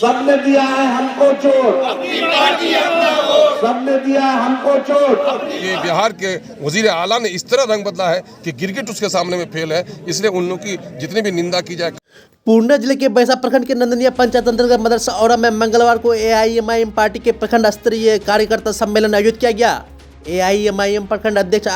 सबने दिया है हमको चोट, अपनी पार्टी अपना वोट, सबने दिया है हमको चोट। ये बिहार के वजीर आला ने इस तरह रंग बदला है कि गिरगिट उसके सामने में फेल है, इसलिए उन लोगों की जितनी भी निंदा की जाए। पूर्णिया जिले के बैसा प्रखंड के नंदनिया पंचायत अंतर्गत मदरसा औरा में मंगलवार को एआईएमआईएम पार्टी के प्रखंड स्तरीय कार्यकर्ता सम्मेलन आयोजित किया गया। एआईएमआईएम प्रखंड अध्यक्ष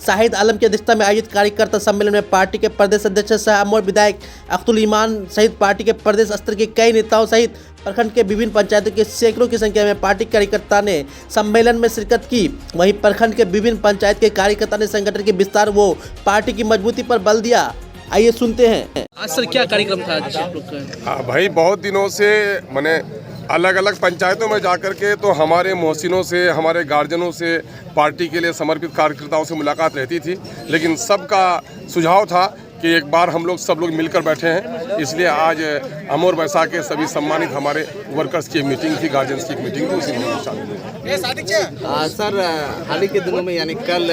शाहिद आलम की अध्यक्षता में आयोजित कार्यकर्ता सम्मेलन में पार्टी के प्रदेश अध्यक्ष सह अमर विधायक अख्तुल ईमान सहित पार्टी के प्रदेश स्तर के कई नेताओं सहित प्रखंड के विभिन्न पंचायतों के सैकड़ों की संख्या में पार्टी कार्यकर्ता ने सम्मेलन में शिरकत की। वहीं प्रखंड के विभिन्न पंचायत के कार्यकर्ता ने संगठन के विस्तार व पार्टी की मजबूती पर बल दिया। आइए सुनते हैं। आज सर क्या कार्यक्रम था आज आप लोग का? हाँ भाई, बहुत दिनों से मैंने अलग अलग पंचायतों में जाकर के तो हमारे मोहसिनों से, हमारे गार्जियनों से, पार्टी के लिए समर्पित कार्यकर्ताओं से मुलाकात रहती थी, लेकिन सबका सुझाव था कि एक बार हम लोग सब लोग मिलकर बैठे हैं, इसलिए आज अमोर बैसा के सभी सम्मानित हमारे वर्कर्स की मीटिंग थी, गार्जियंस की मीटिंग थी, उसी में शामिल हुए। सर हाल ही के दिनों में यानी कल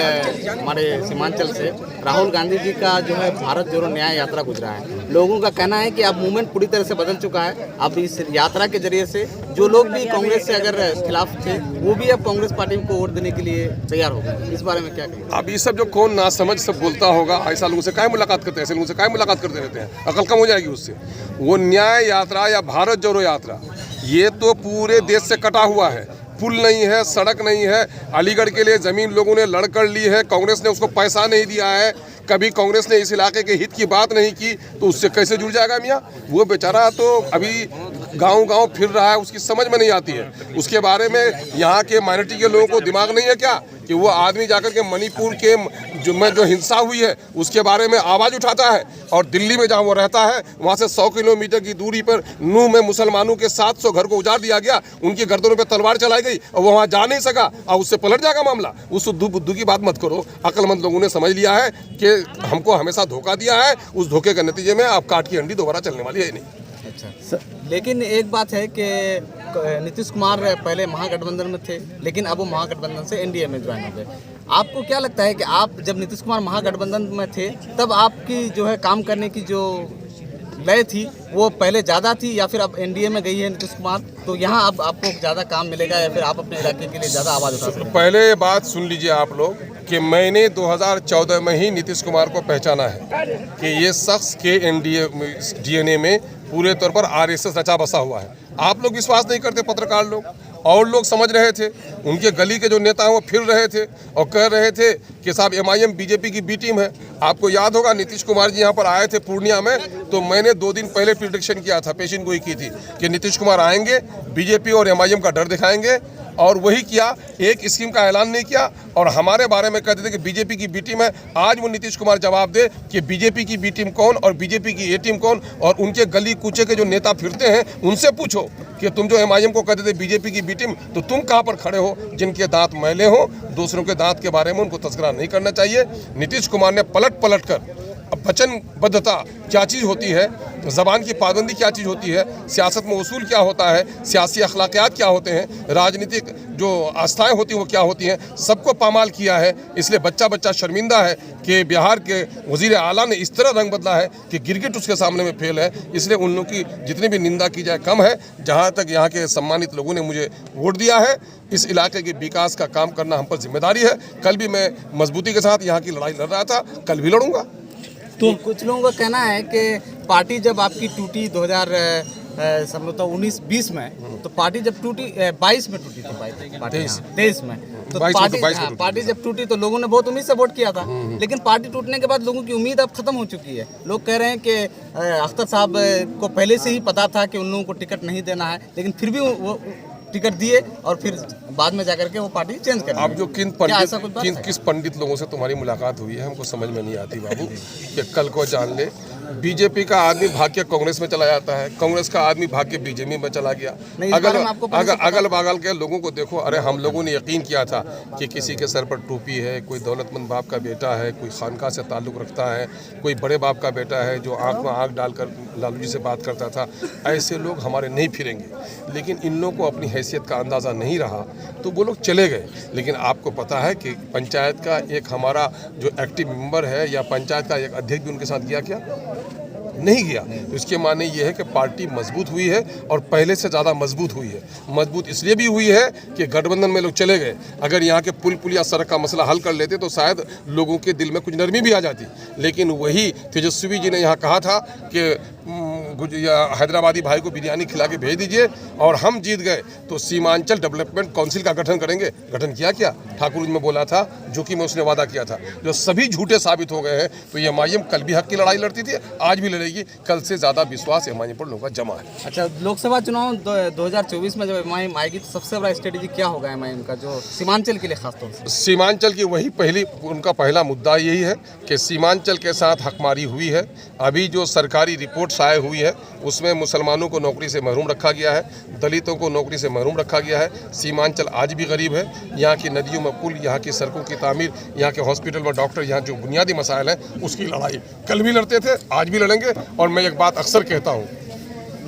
हमारे सीमांचल से राहुल गांधी जी का जो है भारत जोड़ो न्याय यात्रा गुजरा है। लोगों का कहना है कि अब मूवमेंट पूरी तरह से बदल चुका है। अब इस यात्रा के जरिए से जो लोग भी कांग्रेस से अगर खिलाफ थे वो भी अब कांग्रेस पार्टी को वोट देने के लिए तैयार हो गए। इस बारे में क्या कहेंगे? अब ये सब जो कौन ना समझ सब बोलता होगा, ऐसा लोगों से क्या मुलाकात करते हैं, ऐसे लोगों से क्या मुलाकात करते रहते हैं, अकल कम हो जाएगी उससे। वो न्याय यात्रा या भारत जोड़ो यात्रा ये तो पूरे देश से कटा हुआ है। पुल नहीं है, सड़क नहीं है, अलीगढ़ के लिए ज़मीन लोगों ने लड़ कर ली है, कांग्रेस ने उसको पैसा नहीं दिया है, कभी कांग्रेस ने इस इलाके के हित की बात नहीं की, तो उससे कैसे जुड़ जाएगा मियाँ? वो बेचारा तो अभी गांव-गांव फिर रहा है, उसकी समझ में नहीं आती है। उसके बारे में यहाँ के माइनॉरिटी के लोगों को दिमाग नहीं है क्या कि वो आदमी जाकर के मणिपुर के जो हिंसा हुई है उसके बारे में आवाज़ उठाता है, और दिल्ली में जहाँ वो रहता है वहाँ से 100 किलोमीटर की दूरी पर नूह में मुसलमानों के 700 घर को उजाड़ दिया गया, उनकी गर्दनों पे तलवार चलाई गई और वो वहाँ जा नहीं सका, और उससे पलट जाएगा मामला। उस बुद्धू की बात मत करो। अक्लमंद लोगों ने समझ लिया है कि हमको हमेशा धोखा दिया है, उस धोखे के नतीजे में अब काट की हंडी दोबारा चलने वाली है नहीं। अच्छा, लेकिन एक बात है कि नीतीश कुमार पहले महागठबंधन में थे, लेकिन अब वो महागठबंधन से एनडीए में ज्वाइन हो गए। आपको क्या लगता है कि आप जब नीतीश कुमार महागठबंधन में थे तब आपकी जो है काम करने की जो लय थी वो पहले ज़्यादा थी, या फिर अब एनडीए में गई है नीतीश कुमार तो यहाँ अब आपको ज़्यादा काम मिलेगा, या फिर आप अपने इलाके के लिए ज़्यादा आवाज़ उठा सकते हैं? पहले बात सुन लीजिए आप लोग कि मैंने 2014 में ही नीतीश कुमार को पहचाना है कि ये शख्स के डीएनए में पूरे तौर पर आरएसएस रचा बसा हुआ है। आप लोग विश्वास नहीं करते, पत्रकार लोग और लोग समझ रहे थे, उनके गली के जो नेता हैं वो फिर रहे थे और कह रहे थे कि साहब एमआईएम बीजेपी की बी टीम है। आपको याद होगा नीतीश कुमार जी यहाँ पर आए थे पूर्णिया में, तो मैंने 2 दिन पहले प्रिडिक्शन किया था, पेशिन गोई की थी कि नीतीश कुमार आएंगे, बीजेपी और एमआईएम का डर दिखाएंगे, और वही किया। एक स्कीम का ऐलान नहीं किया और हमारे बारे में कहते थे कि बीजेपी की बी टीम है। आज वो नीतीश कुमार जवाब दे कि बीजेपी की बी टीम कौन और बीजेपी की ए टीम कौन, और उनके गली कूचे के जो नेता फिरते हैं उनसे पूछो कि तुम जो एमआईएम को कहते थे बीजेपी की बी टीम, तो तुम कहाँ पर खड़े हो? जिनके दांत मैले हो, दूसरों के दांत के बारे में उनको तस्करा नहीं करना चाहिए। नीतीश कुमार ने पलट कर अब वचनबद्धता क्या चीज़ होती है, ज़बान की पाबंदी क्या चीज़ होती है, सियासत में उसूल क्या होता है, सियासी अखलाकियात क्या होते हैं, राजनीतिक जो आस्थाएं होती हैं वो क्या होती हैं, सबको पामाल किया है। इसलिए बच्चा शर्मिंदा है कि बिहार के वजीर आला ने इस तरह रंग बदला है कि गिरगिट उसके सामने में फेल है। इसलिए उन लोगों की जितनी भी निंदा की जाए कम है। जहाँ तक यहाँ के सम्मानित लोगों ने मुझे वोट दिया है, इस इलाके के विकास का काम करना हम पर जिम्मेदारी है। कल भी मैं मजबूती के साथ यहाँ की लड़ाई लड़ रहा था, कल भी लड़ूंगा। तो कुछ लोगों का कहना है कि पार्टी जब आपकी टूटी 2019-20 में, तो पार्टी जब टूटी 22 में टूटी थी, 23 में, तो पार्टी जब टूटी तो लोगों ने बहुत उम्मीद से वोट किया था, लेकिन पार्टी टूटने के बाद लोगों की उम्मीद अब खत्म हो चुकी है। लोग कह रहे हैं कि अख्तर साहब को पहले से ही पता था कि उन लोगों को टिकट नहीं देना है, लेकिन फिर भी वो टिकट दिए और फिर बाद में जाकर के वो पार्टी चेंज कर दी। अब जो किस पंडित लोगों से तुम्हारी मुलाकात हुई है हमको समझ में नहीं आती बाबू। कि कल को जान ले, बीजेपी का आदमी भाग के कांग्रेस में चला जाता है, कांग्रेस का आदमी भाग के बीजेपी में चला गया। अगल बगल के लोगों को देखो, अरे हम लोगों ने यकीन किया था कि किसी के सर पर टोपी है, कोई दौलतमंद बाप का बेटा है, कोई खानका से ताल्लुक़ रखता है, कोई बड़े बाप का बेटा है जो आँख में आँख डालकर लालू जी से बात करता था, ऐसे लोग हमारे नहीं फिरेंगे। लेकिन इन लोगों को अपनी हैसियत का अंदाज़ा नहीं रहा तो वो लोग चले गए। लेकिन आपको पता है कि पंचायत का एक हमारा जो एक्टिव मेंबर है या पंचायत का एक अध्यक्ष भी उनके साथ गया क्या? नहीं गया। तो इसके माने ये है कि पार्टी मजबूत हुई है और पहले से ज़्यादा मजबूत हुई है। मजबूत इसलिए भी हुई है कि गठबंधन में लोग चले गए। अगर यहाँ के पुल या सड़क का मसला हल कर लेते तो शायद लोगों के दिल में कुछ नरमी भी आ जाती। लेकिन वही तेजस्वी जी ने यहाँ कहा था कि हैदराबादी भाई को बिरयानी खिला के भेज दीजिए और हम जीत गए तो सीमांचल डेवलपमेंट काउंसिल का गठन करेंगे। गठन किया क्या? ठाकुर जी में बोला था, जो कि मैं उसने वादा किया था, जो सभी झूठे साबित हो गए हैं। तो ये एमआईएम कल भी हक की लड़ाई लड़ती थी, आज भी लड़ेगी। कल से ज़्यादा विश्वास एमआईएम पर लोगों का जमा है। अच्छा, लोकसभा चुनाव 2024 में जब एमआईएम आएगी तो सबसे बड़ा स्ट्रेटेजी क्या होगा एमआईएम का, जो सीमांचल के लिए खासतौर से? सीमांचल की वही उनका पहला मुद्दा यही है कि सीमांचल के साथ हकमारी हुई है। अभी जो सरकारी रिपोर्ट शाये हुई है उसमें मुसलमानों को नौकरी से महरूम रखा गया है, दलितों को नौकरी से महरूम रखा गया है। सीमांचल आज भी गरीब है। यहाँ की नदियों में पुल, यहाँ की सड़कों की तामीर, यहाँ के हॉस्पिटल में डॉक्टर, यहाँ जो बुनियादी मसाइल हैं उसकी लड़ाई कल भी लड़ते थे, आज भी लड़ेंगे। और मैं एक बात अक्सर कहता हूँ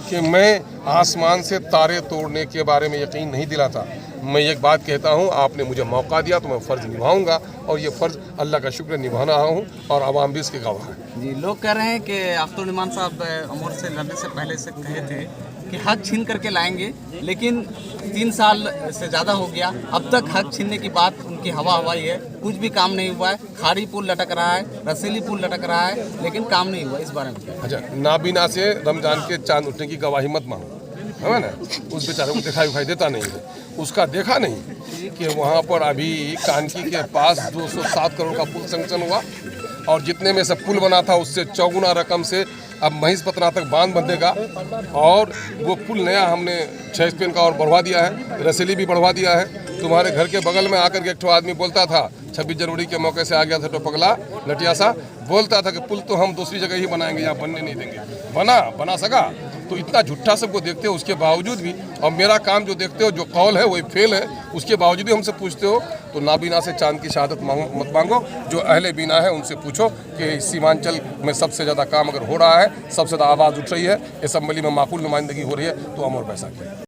कि मैं आसमान से तारे तोड़ने के बारे में यकीन नहीं दिलाता। मैं एक बात कहता हूँ, आपने मुझे मौका दिया तो मैं फ़र्ज़ निभाऊंगा और ये फ़र्ज़ अल्लाह का शुक्र निभा रहा हूँ और आवाम भी इसके गवाह है। जी, लोग कह रहे हैं कि अख्तर उन्नीमान साहब अमर से लड़ने से पहले से कहे थे कि हक छीन करके लाएंगे, लेकिन 3 साल से ज़्यादा हो गया, अब तक हक छीनने की बात उनकी हवाई है, कुछ भी काम नहीं हुआ है। खाड़ी पुल लटक रहा है, रसीली पुल लटक रहा है, लेकिन काम नहीं हुआ। इस बारे में अच्छा, नाबीना से रमजान के चांद उठने की गवाही मत मांगो, है ना? उस बेचारे को दिखाई देता नहीं है, उसका देखा नहीं कि वहाँ पर अभी कानकी के पास 207 करोड़ का पुल सैंक्शन हुआ और जितने में से पुल बना था उससे 4 रकम से अब महिषपत्रा तक बांध बंधेगा। और वो पुल नया हमने 6 स्पेन का और बढ़वा दिया है, रसीली भी बढ़वा दिया है। तुम्हारे घर के बगल में आकर के एक आदमी बोलता था, 26 जनवरी के मौके से आ गया था तो पगला लटिया सा, बोलता था कि पुल तो हम दूसरी जगह ही बनाएंगे, यहाँ बनने नहीं देंगे। बना सका? तो इतना झूठा सबको देखते हो उसके बावजूद भी, और मेरा काम जो देखते हो, जो कौल है वही फेल है, उसके बावजूद भी हमसे पूछते हो। तो नाबीना से चांद की शहादत मत मांगो, जो अहले बीना है उनसे पूछो कि सीमांचल में सबसे ज़्यादा काम अगर हो रहा है, सबसे ज़्यादा आवाज़ उठ रही है, असम्बली में माकूल नुमाइंदगी हो रही है, तो अमर पैसा की।